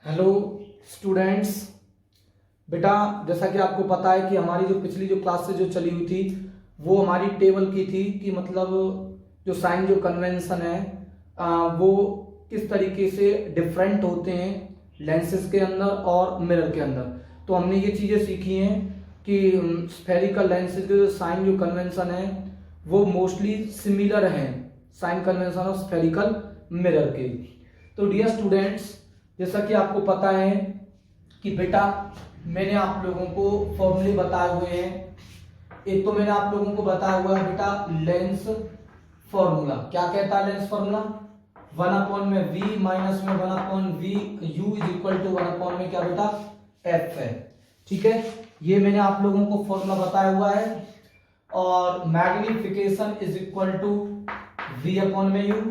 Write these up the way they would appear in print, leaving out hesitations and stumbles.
Hello students. बेटा, जैसा कि आपको पता है कि हमारी जो पिछली जो क्लासेस जो चली हुई थी वो हमारी टेबल की थी कि मतलब जो साइन जो कन्वेंशन है वो किस तरीके से डिफरेंट होते हैं लेंसेज के अंदर और मिरर के अंदर। तो हमने ये चीज़ें सीखी हैं कि स्फेरिकल लेंसेज के जो साइन जो कन्वेंशन है वो मोस्टली सिमिलर हैं साइन कन्वेंशन और स्फेरिकल मिरर के। तो डियर स्टूडेंट्स, जैसा कि आपको पता है कि बेटा मैंने आप लोगों को फॉर्मूले बताए हुए हैं। एक तो मैंने आप लोगों को बताया हुआ है बेटा लेंस फॉर्मूला। क्या कहता है लेंस फॉर्मूला? 1/v माइनस में 1/v u is equal to 1/ में क्या बेटा f है। ठीक है, ये मैंने आप लोगों को फॉर्मूला बताया हुआ है। और magnification is equal to v में u,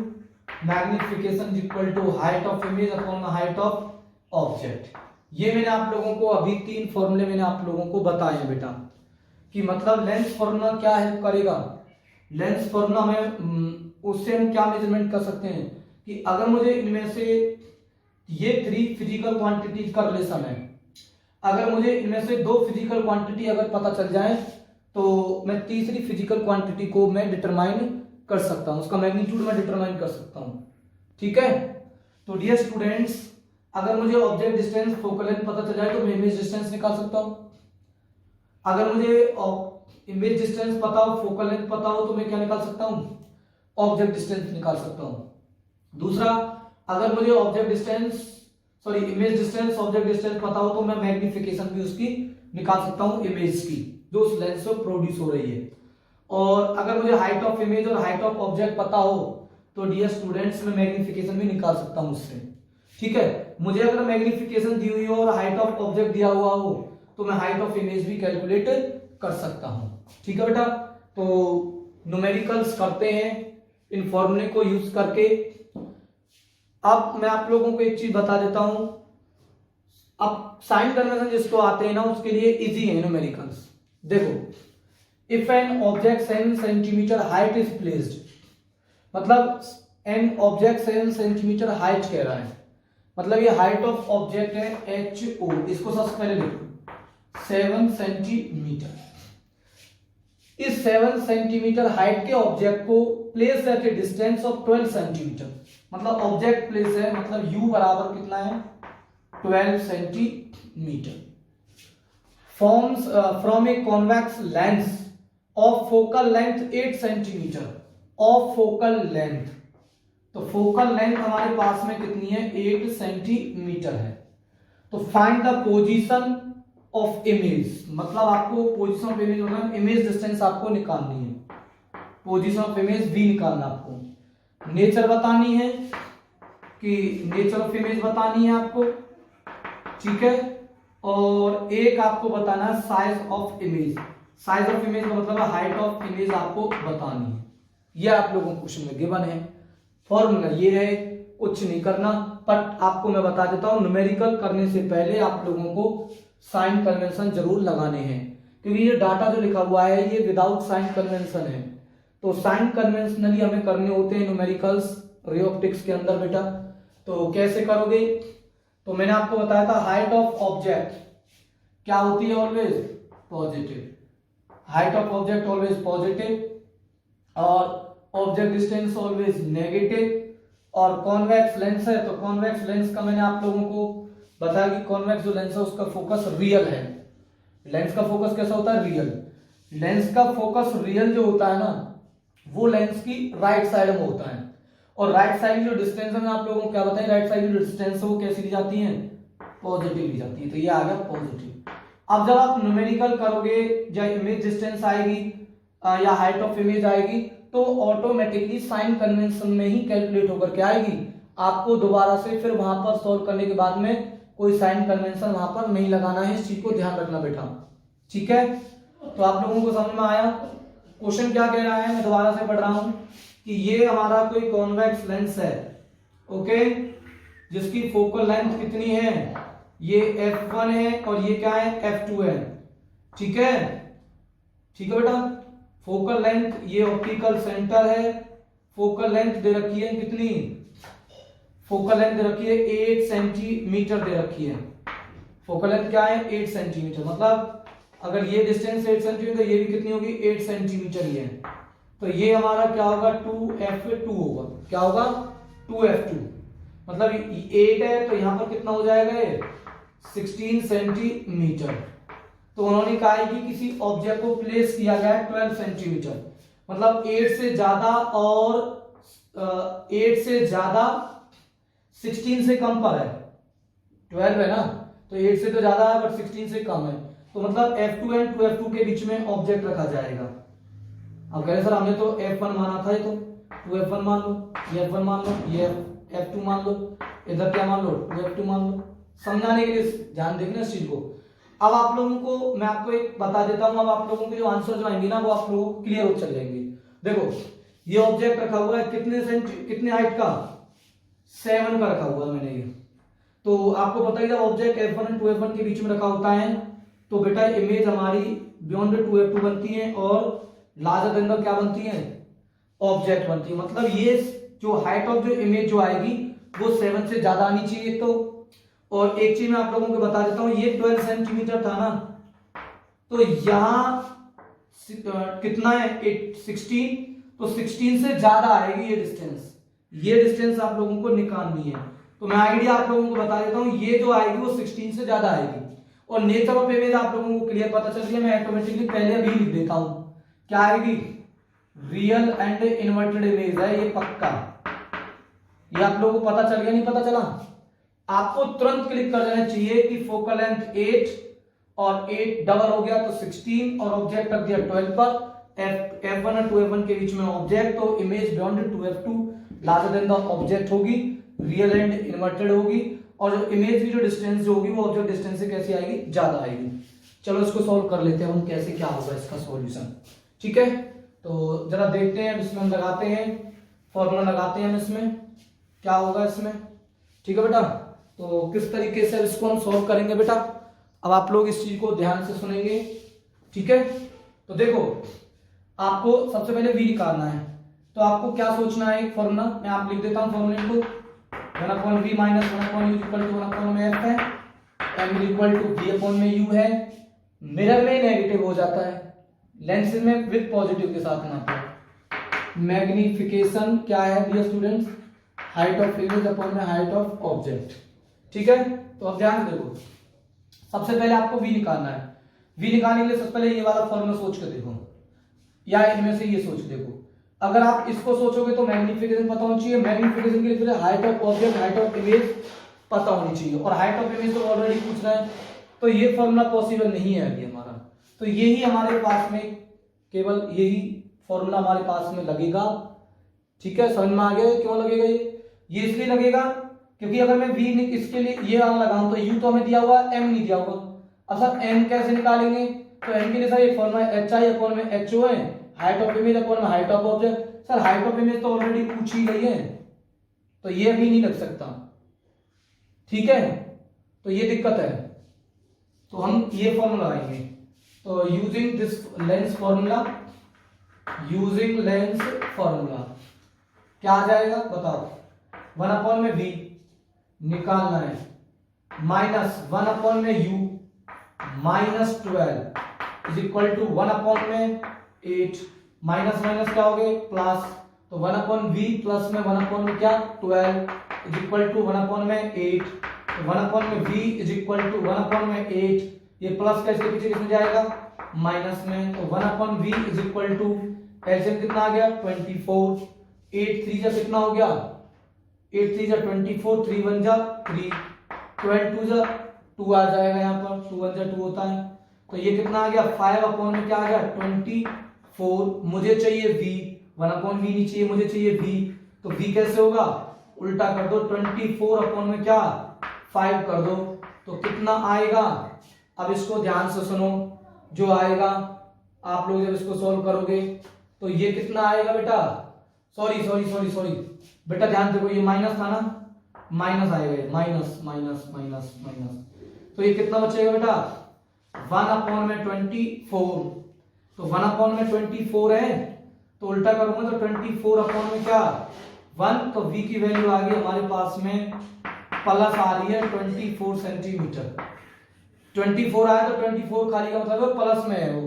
magnification is equal to height of image upon height of object. ये मैंने आप लोगों को अभी 3 फॉर्मूले मैंने आप लोगों को बताए हैं बेटा कि मतलब लेंस फॉर्मूला क्या हेल्प करेगा। लेंस फॉर्मूला में उससे हम क्या मेजरमेंट कर सकते हैं कि अगर मुझे इनमें से ये 3 फिजिकल क्वांटिटी का रिलेशन है, अगर मुझे इनमें से 2 फिजिकल क्वांटिटी अगर पता चल जाए तो मैं तीसरी फिजिकल क्वांटिटी को मैं डिटरमाइन कर सकता हूं, उसका मैग्नीट्यूड मैं डिटरमाइन कर सकता हूं। ठीक है, तो डियर स्टूडेंट्स, अगर मुझे ऑब्जेक्ट डिस्टेंस फोकल लेंथ पता चल जाए तो मैं इमेज डिस्टेंस निकाल सकता हूं। अगर मुझे इमेज डिस्टेंस पता हो, फोकल लेंथ पता हो, तो मैं क्या निकाल सकता हूं? ऑब्जेक्ट डिस्टेंस निकाल सकता हूं। दूसरा, अगर मुझे इमेज डिस्टेंस ऑब्जेक्ट डिस्टेंस पता हो तो मैं मैग्निफिकेशन भी उसकी निकाल सकता हूं, इमेज की जो उस लेंस से प्रोड्यूस हो रही है। और अगर मुझे हाइट ऑफ इमेज और हाइट ऑफ ऑब्जेक्ट पता हो तो डियर स्टूडेंट्स मैं मैग्निफिकेशन भी निकाल सकता हूं उससे। ठीक है, मुझे अगर मैग्निफिकेशन दी हुई हो और हाइट ऑफ ऑब्जेक्ट दिया हुआ हो तो मैं हाइट ऑफ इमेज भी कैलकुलेट कर सकता हूं। ठीक है बेटा, तो न्यूमेरिकल्स करते हैं इन फॉर्मूले को यूज करके। अब मैं आप लोगों को एक चीज बता देता हूं। अब साइन कन्वेंशन जिसको आते हैं ना उसके लिए इजी है न्यूमेरिकल्स। देखो, if an object 7 centimetre height is placed, मतलब एन ऑब्जेक्ट 7 सेंटीमीटर हाइट कह रहा है, मतलब ये हाइट ऑफ ऑब्जेक्ट है HO, इसको सबसे पहले लिखो 7 सेंटीमीटर। इस 7 सेंटीमीटर हाइट के ऑब्जेक्ट को place at A distance of 12 centimetre, मतलब ऑब्जेक्ट प्लेस है, मतलब U बराबर कितना है 12 centimetre. Forms from a convex lens of focal length 8 centimetre of focal length. तो फोकल लेंथ हमारे पास में कितनी है 8 सेंटीमीटर है। तो find the position of image, मतलब आपको पोजीशन ऑफ इमेज मतलब इमेज डिस्टेंस आपको निकालनी है, पोजीशन ऑफ इमेज भी निकालना आपको, नेचर बतानी है कि नेचर ऑफ इमेज बतानी है आपको। ठीक है, और एक आपको बताना है size of image. Size of image का मतलब हाइट ऑफ इमेज आपको बतानी है। ये आप लोगों को क्वेश्चन में गिवन है। फॉर्मूला ये है, कुछ नहीं करना, बट आपको मैं बता देता हूं न्यूमेरिकल करने से पहले आप लोगों को साइन कन्वेंशन जरूर लगाने हैं, क्योंकि ये डाटा जो लिखा हुआ है ये विदाउट साइन कन्वेंशन है। तो साइन कन्वेंशनली हमें करने होते हैं न्यूमेरिकल्स रे ऑप्टिक्स के अंदर बेटा। तो कैसे करोगे? तो मैंने आपको बताया था हाइट ऑफ ऑब्जेक्ट क्या होती है always positive, height of object always positive, और ऑब्जेक्ट डिस्टेंस ऑलवेज नेगेटिव। और कॉन्वेक्स लेंस है तो कॉन्वेक्स लेंस का मैंने आप लोगों को बताया कि कॉन्वेक्स जो लेंस है उसका फोकस रियल है। लेंस का फोकस कैसा होता है? रियल। लेंस का फोकस रियल जो होता है ना वो लेंस की राइट साइड में होता है, और राइट साइड जो डिस्टेंस है मैं आप लोगों को क्या बताएं, राइट साइड जो डिस्टेंस है वो कैसी ली जाती है? पॉजिटिव ली जाती है। तो ये आ गया पॉजिटिव। अब जब आप न्यूमेरिकल करोगे या इमेज डिस्टेंस आएगी या हाइट ऑफ इमेज आएगी तो ऑटोमेटिकली साइन कन्वेंशन में ही कैलकुलेट होकर के आएगी। आपको दोबारा से फिर वहां पर सॉल्व करने के बाद में कोई साइन कन्वेंशन वहां पर नहीं लगाना है, इस चीज को ध्यान रखना बेटा। ठीक है, तो आप लोगों को समझ में आया क्वेश्चन क्या कह रहा है? मैं दोबारा से पढ़ रहा हूं कि ये हमारा कोई कॉन्वेक्स लेंस है, ओके, जिसकी फोकल लेंथ कितनी है? ये f1 है और ये क्या है? f2 है। ठीक है, ठीक है बेटा। फोकल लेंथ ये ऑप्टिकल सेंटर है, फोकल लेंथ दे रखी है कितनी फोकल लेंथ दे रखी है 8 सेंटीमीटर दे रखी है। फोकल लेंथ क्या है 8 सेंटीमीटर, मतलब अगर ये डिस्टेंस 8 सेंटीमीटर, ये भी कितनी होगी 8 सेंटीमीटर ही है। तो ये हमारा क्या होगा 2f2 होगा। क्या होगा 2f2, मतलब 8 है तो यहां पर कितना हो जाएगा ये 16 सेंटीमीटर। तो उन्होंने कहा है कि किसी ऑब्जेक्ट को प्लेस किया गया है 12 सेंटीमीटर, मतलब 8 से ज्यादा और 8 से ज्यादा 16 से कम पर है। 12 है ना, तो 8 से तो ज्यादा है बट 16 से कम है, तो मतलब F2 एंड 2F2 के बीच में ऑब्जेक्ट रखा जाएगा। अब कह रहे सर हमने तो F1 माना था, ये तो 2F1 मान लो, ये F1 मान लो, ये F2 मान लो, इधर क्या मान लो 2F2 मान लो। समझाने के लिए ध्यान देखना इस चीज को। अब आप लोगों को मैं आपको एक बता देता हूं, अब आप लोगों के जो आंसर जो आएंगे ना वो आप लोगों को क्लियर हो चल जाएंगे। देखो ये ऑब्जेक्ट रखा हुआ है कितने हाइट का 7 का रखा हुआ है मैंने ये। तो आपको पता है जब ऑब्जेक्ट F1 और 2F1 के बीच में रखा होता है तो बेटा इमेज हमारी बियॉन्ड 2F2 बनती है और लार्जर देन द क्या बनती है ऑब्जेक्ट बनती है। मतलब ये जो हाइट ऑफ जो इमेज जो आएगी वो 7 से ज्यादा आनी चाहिए। तो और एक चीज मैं आप लोगों को बता देता हूं, ये 12 सेंटीमीटर था ना, तो यहां कितना है 16, तो 16 से ज्यादा आएगी ये डिस्टेंस। ये डिस्टेंस आप लोगों को निकालनी है। तो मैं आइडिया आप लोगों को बता देता हूं, ये जो आएगी वो 16 से ज्यादा आएगी। और नेचर ऑफ इमेज आप लोगों को क्लियर पता चल गया, मैं ऑटोमेटिकली पहले अभी लिख देता हूं क्या आएगी रियल एंड इन्वर्टेड इमेज है ये पक्का। ये आप लोगों को पता चल गया नहीं पता चला? आपको तुरंत क्लिक कर देना चाहिए कि फोकल लेंथ 8 और 8 डबल हो गया तो 16 और ऑब्जेक्ट रख दिया 12 पर। F1 और 2F1 के बीच में ऑब्जेक्ट, तो image beyond 2F2 larger than the object होगी, रियल एंड इन्वर्टेड होगी, और जो इमेज की जो डिस्टेंस जो होगी वो ऑब्जेक्ट डिस्टेंस से कैसी आएगी ज्यादा आएगी। चलो इसको सॉल्व कर लेते हैं हम, कैसे क्या होगा इसका सॉल्यूशन। ठीक है, तो जरा देखते हैं, इसमें हम लगाते हैं फॉर्मूला, लगाते हैं हम इसमें क्या होगा इसमें। ठीक है बेटा, तो किस तरीके से इसको हम सॉल्व करेंगे बेटा, अब आप लोग इस चीज को ध्यान से सुनेंगे। ठीक है, तो देखो आपको सबसे पहले v निकालना है, तो आपको क्या सोचना है एक फॉर्मूला, मैं आप लिख देता हूं फॉर्मूले को 1/v minus 1/u equal to 1/f है, m equal to v upon में u है। मिरर में नेगेटिव हो जाता है, लेंस में विद पॉजिटिव के साथ में आता है। मैग्निफिकेशन क्या है dear students, height of image upon में हाइट ऑफ ऑब्जेक्ट। ठीक है, तो अब ध्यान देखो, सबसे पहले आपको v निकालना है। v निकालने के लिए सबसे पहले ये वाला फॉर्मूला सोच के देखो, या इनमें से ये सोच देखो। अगर आप इसको सोचोगे तो मैग्निफिकेशन पता होनी चाहिए, मैग्निफिकेशन के लिए height of object height of image पता होनी चाहिए, और हाइट ऑफ इमेज तो ऑलरेडी पूछ रहा है, तो ये फॉर्मूला पॉसिबल नहीं है अभी हमारा। तो यही हमारे पास में, केवल यही फॉर्मूला हमारे पास में लगेगा। ठीक है, समझ में आ गया क्यों लगेगा ये इसलिए लगेगा क्योंकि अगर मैं v इसके लिए ये वाला लगाऊं तो u तो हमें दिया हुआ m नहीं दिया हुआ। अब सर m कैसे निकालेंगे, तो m के लिए सर ये फॉर्मूला hi अपॉन में ho है, हाइट ऑफ इमेज अपॉन में height of object. Sir height of image तो ऑलरेडी पूछी गई है, तो ये भी नहीं लग सकता। ठीक है, तो ये दिक्कत है, तो हम ये फॉर्मूला लगाएंगे। तो using this lens formula, using lens formula क्या आ जाएगा बताओ, 1/v निकालना है माइनस 1/में u minus 12 is equal to 1/8 minus minus क्या हो गए प्लस, तो 1/v प्लस में 1/में क्या 12 is equal to 1/8, 1/v is equal to 1/8, ये प्लस का इसके पीछे किसमें जाएगा माइनस में, तो 1/v is equal to LCM कितना आ गया 24, 8 3 जा कितना हो गया 8 3 जा 24, 3 1 जा 3, 12 2 जा 2 आ जाएगा, यहाँ पर 2 1 जा 2 होता है, तो ये कितना आ गया 5 में क्या आ गया 24। मुझे चाहिए v, 1/v नहीं चाहिए, मुझे चाहिए v, तो v कैसे होगा उल्टा कर दो, 24 में क्या 5 कर दो, तो कितना आएगा। अब इसको ध्यान से सुनो, जो आएगा आप लोग जब इसको सॉल्व करोगे तो ये कितना आएगा बेटा, सॉरी बेटा ध्यान देखो, ये माइनस था ना, माइनस आएगा, माइनस माइनस माइनस माइनस, तो ये कितना बचेगा बेटा 1/24, तो 1/24 है, तो उल्टा करूंगा तो 24 में क्या 1, तो v की वैल्यू आ गई हमारे पास में प्लस आ रही है 24 सेंटीमीटर। 24 आया तो 24 खाली का मतलब प्लस में है वो,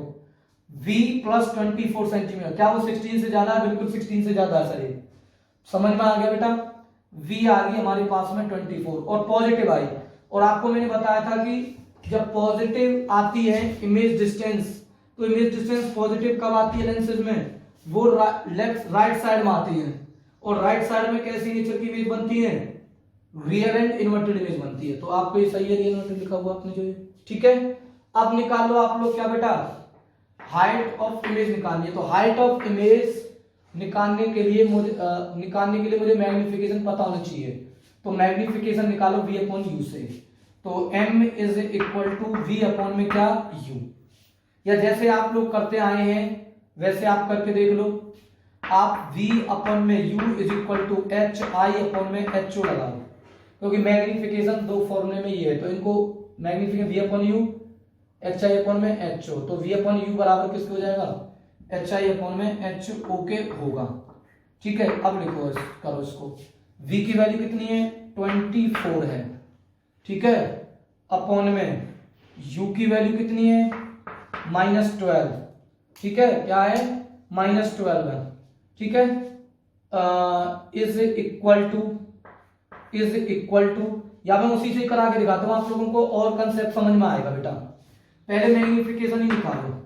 v प्लस 24 सेंटीमीटर। क्या वो 16 से ज्यादा है? बिल्कुल 16 से ज्यादा है सर। ये समझ में आ गया बेटा। v आ गई हमारे पास में 24 और पॉजिटिव आई। और आपको मैंने बताया था कि जब पॉजिटिव आती है इमेज डिस्टेंस, तो इमेज डिस्टेंस पॉजिटिव कब आती है लेंसेज में? वो लेफ्ट राइट साइड में आती है। और राइट साइड में कैसी नेचर की इमेज बनती है? रियल एंड इन्वर्टेड इमेज बनती है। तो आपको ये सही है, रियल इन्वर्टेड लिखा हुआ आपने जो, ठीक है। अब निकाल लो आप लोग क्या बेटा, हाइट ऑफ इमेज निकालनी है। तो हाइट ऑफ इमेज निकालने के लिए मुझे मैग्निफिकेशन पता होना चाहिए। तो मैग्निफिकेशन निकालो v अपॉन u से। तो m is equal to v upon में क्या, u। या जैसे आप लोग करते आए हैं वैसे आप करके देख लो। आप v अपॉन में u is equal to h i upon में ho लगाओ, क्योंकि मैग्निफिकेशन दो फॉर्मूले में ये है। तो इनको magnification v upon u H I upon में ho, तो v अपॉन u बराबर किसके हो जाएगा, एच आई अपॉन में ho के होगा। ठीक है, अब लिखो करो इसको। v की वैल्यू कितनी है, 24 है, ठीक है, अपॉन में u की वैल्यू कितनी है, -12, ठीक है, क्या है, -12 है, ठीक है। इज इक्वल टू या मैं उसी से करा के दिखाता हूं आप लोगों को और कंसेप्ट समझ में आएगा बेटा। पहले मैग्निफिकेशन ही निकालो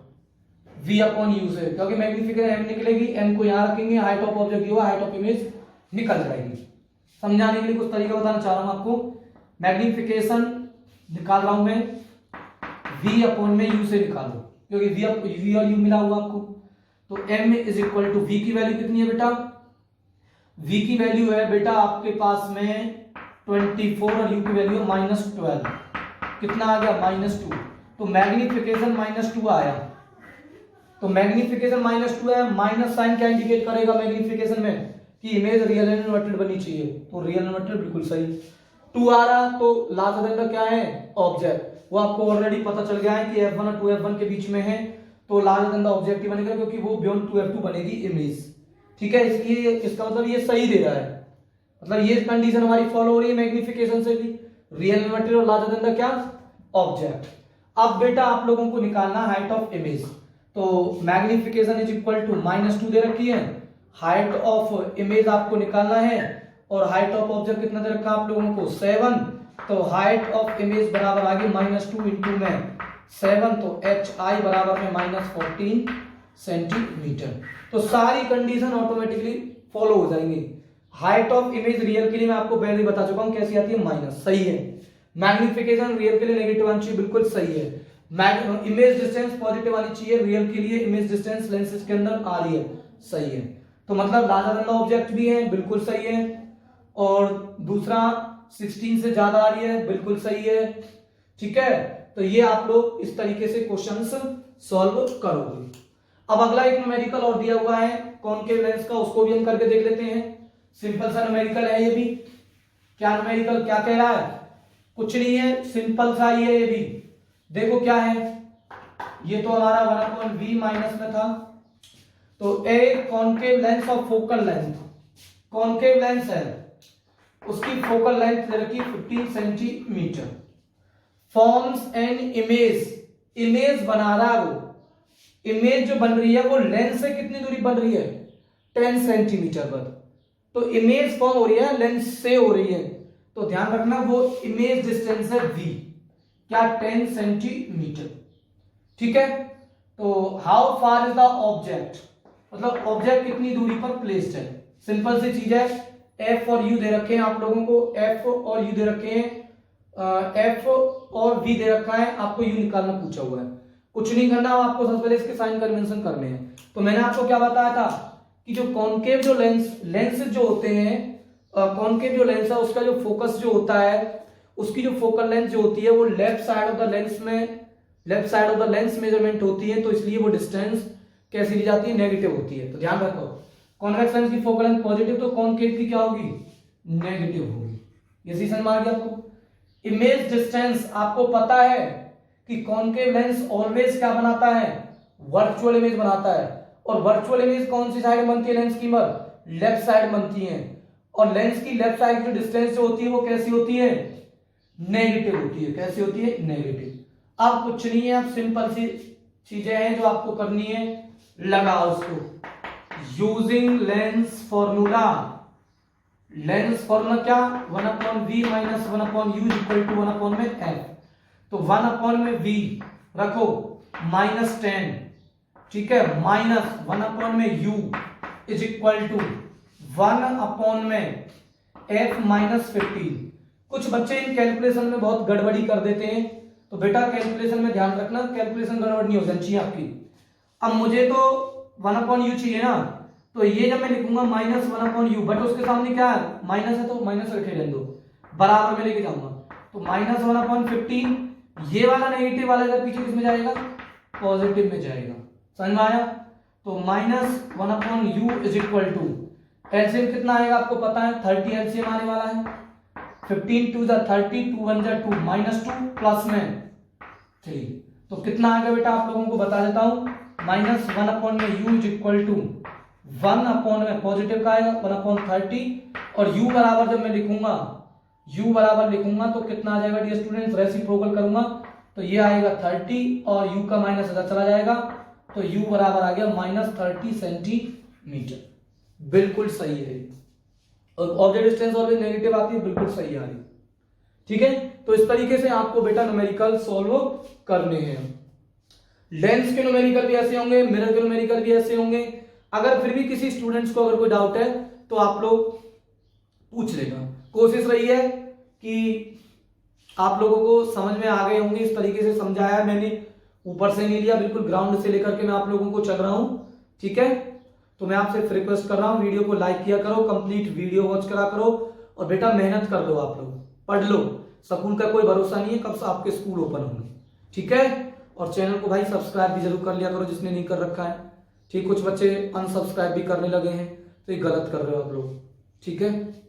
v अपॉन u से, क्योंकि मैग्निफिकेशन m निकलेगी, m को यहां रखेंगे, height of object u, height of image निकल जाएगी। समझाने के लिए कुछ तरीका बताना चाह रहा हूं आपको। मैग्निफिकेशन निकाल रहा हूं मैं, v अपॉन में u से निकालो, क्योंकि v और u मिला हुआ आपको। तो m is equal to v की वैल्यू कितनी है बेटा, v की वैल्यू है बेटा आपके पास में 24 और u की वैल्यू है -12। कितना आ गया, -2। तो मैग्निफिकेशन -2 आया। तो मैग्निफिकेशन -2 है, माइनस साइन क्या इंडिकेट करेगा मैग्निफिकेशन में, कि इमेज रियल एंड इन्वर्टेड बनी चाहिए। तो रियल इन्वर्टेड बिल्कुल सही। 2 आ रहा तो लार्जर देन द क्या है, ऑब्जेक्ट। वो आपको ऑलरेडी पता चल गया है कि f1 और 2f1 के बीच में है, तो लार्जर देन द ऑब्जेक्ट ही बनेगा, क्योंकि वो बियॉन्ड 2f2 बनेगी इमेज। ठीक है, इसलिए इसका मतलब ये सही दे रहा है, मतलब ये कंडीशन हमारी फॉलो हो रही है मैग्निफिकेशन से भी, रियल इन्वर्टेड और लार्जर देन द क्या, ऑब्जेक्ट। अब बेटा आप लोगों को निकालना हाइट ऑफ इमेज। तो मैग्निफिकेशन इज इक्वल टू -2 दे रखी है, हाइट ऑफ इमेज आपको निकालना है, और हाइट ऑफ ऑब्जेक्ट कितना दे रखा आप लोगों को, 7। तो हाइट ऑफ इमेज बराबर आ गई -2 इंटू में 7, तो एच आई बराबर में -14 सेंटीमीटर। तो सारी कंडीशन ऑटोमेटिकली फॉलो हो जाएंगी। हाइट ऑफ इमेज रियल के लिए मैं आपको पहले ही बता चुका हूं कैसी आती है, माइनस, सही है। मैग्निफिकेशन रियल के लिए नेगेटिव आनी चाहिए, बिल्कुल सही है। इमेज डिस्टेंस पॉजिटिव आनी चाहिए रियल के लिए, इमेज डिस्टेंस लेंसेज के अंदर आ रही है, सही है। तो मतलब लार्जर देन द ऑब्जेक्ट भी है, बिल्कुल सही है। और दूसरा 16 से ज्यादा आ रही है, बिल्कुल सही है, ठीक है। तो ये आप लोग इस तरीके से क्वेश्चंस सॉल्व करोगे। अब अगला एक न्यूमेरिकल और दिया हुआ है कॉनकेव लेंस का, उसको भी हम करके देख लेते हैं। सिंपल सा न्यूमेरिकल है ये भी। क्या न्यूमेरिकल क्या कह रहा है, कुछ नहीं है, सिंपल सा ही है ये भी। देखो क्या है, ये तो हमारा 1/v माइनस में था। तो ए concave lens of focal length, concave lens है, उसकी फोकल लेंथ दे रखी 15 centimetre, forms an image, image बना रहा है वो, इमेज जो बन रही है वो लेंस से कितनी दूरी बन रही है, 10 सेंटीमीटर पर। तो इमेज फॉर्म हो रही है लेंस से हो रही है, तो ध्यान रखना वो इमेज डिस्टेंस है v, क्या 10 सेंटीमीटर, ठीक है। तो how far is the object, मतलब ऑब्जेक्ट कितनी दूरी पर प्लेस्ड है। सिंपल सी चीज है, f और u दे रखे हैं आप लोगों को, f और u दे रखे हैं, f और v दे रखा है, आपको u निकालना पूछा हुआ है। कुछ नहीं करना, आपको सबसे पहले इसके साइन कन्वेंशन करने हैं। तो मैंने आपको क्या बताया था कि जो कॉनकेव जो लेंस जो होते हैं, कॉनकेव जो लेंस है उसका जो फोकस जो होता है, उसकी जो फोकल लेंथ जो होती है वो left side of the lens में, left side of the lens measurement होती है, तो इसलिए वो डिस्टेंस कैसी ली जाती है, नेगेटिव होती है। तो ध्यान रखो, कॉन्वेक्स लेंस की फोकल लेंथ पॉजिटिव, तो कॉनकेव की क्या होगी, नेगेटिव होगी। ये सी समझ आ गया आपको। इमेज डिस्टेंस आपको पता है कि कॉनकेव लेंस ऑलवेज क्या बनाता है, वर्चुअल इमेज बनाता है। और वर्चुअल इमेज कौन सी साइड बनती है लेंस की, लेफ्ट साइड बनती है। और लेंस की लेफ्ट साइड की डिस्टेंस जो होती है वो कैसी होती है, नेगेटिव होती है। कैसी होती है, नेगेटिव। अब कुछ नहीं है, अब सिंपल सी चीजें हैं जो आपको करनी है, लगाओ उसको। Using lens formula, lens formula क्या, 1/v minus 1/u equal to 1 में f। तो 1 में v रखो -10, ठीक है, माइनस 1 में u इज इक्वल टू 1 में f माइनस 15। कुछ बच्चे इन कैलकुलेशन में बहुत गड़बड़ी कर देते हैं, तो बेटा कैलकुलेशन में ध्यान रखना, कैलकुलेशन गड़बड़ नहीं हो जानी चाहिए आपकी। अब मुझे तो 1/u चाहिए ना, तो ये जब मैं लिखूंगा -1/u, बट उसके सामने क्या है, माइनस है, तो माइनस रखे रहने दो, बराबर में लेके जाऊंगा। तो -1/15, ये वाला नेगेटिव वाला इधर पीछे किसमें जाएगा, पॉजिटिव में जाएगा। समझ में आया? तो -1/u is equal to, LCM कितना आएगा आपको पता है, 30 एलसीएम आने वाला है। 15 2 30, 2 1 2, -2 प्लस में 3, तो कितना आएगा बेटा आप लोगों को बता देता हूं, -1 में u इज इक्वल टू 1 में पॉजिटिव का आएगा 1/30, और u बराबर जब मैं लिखूंगा, u बराबर लिखूंगा तो कितना आ जाएगा डियर स्टूडेंट्स, रेसिप्रोकल करूंगा तो ये आएगा 30 और u का माइनस इधर चला जाएगा, तो u बराबर आ गया -30 सेंटीमीटर। बिल्कुल सही है, और ऑब्जेक्ट डिस्टेंस ऑलवेज नेगेटिव आती है, बिल्कुल सही आ रही। ठीक है, तो इस तरीके से आपको बेटा न्यूमेरिकल सॉल्व करने हैं। लेंस के न्यूमेरिकल भी ऐसे होंगे, मिरर के न्यूमेरिकल भी ऐसे होंगे। अगर फिर भी किसी स्टूडेंट्स को अगर कोई डाउट है तो आप लोग पूछ लेना। कोशिश रही है कि आप लोगों को समझ में आ गए होंगे, इस तरीके से समझाया मैंने, ऊपर से नहीं लिया, बिल्कुल ग्राउंड से लेकर के मैं आप लोगों को चल रहा हूं। ठीक है, तो मैं आपसे रिक्वेस्ट कर रहा हूं, वीडियो को लाइक किया करो, कंप्लीट वीडियो वॉच करा करो, और बेटा मेहनत कर लो, आप लोग पढ़ लो। स्कूल का कोई भरोसा नहीं है कब से आपके स्कूल ओपन होंगे। ठीक है, और चैनल को भाई सब्सक्राइब भी जरूर कर लिया करो जिसने नहीं कर रखा है। ठीक, कुछ बच्चे अनसब्सक्राइब भी करने लगे हैं, तो ये गलत कर रहे हो आप लोग। ठीक है।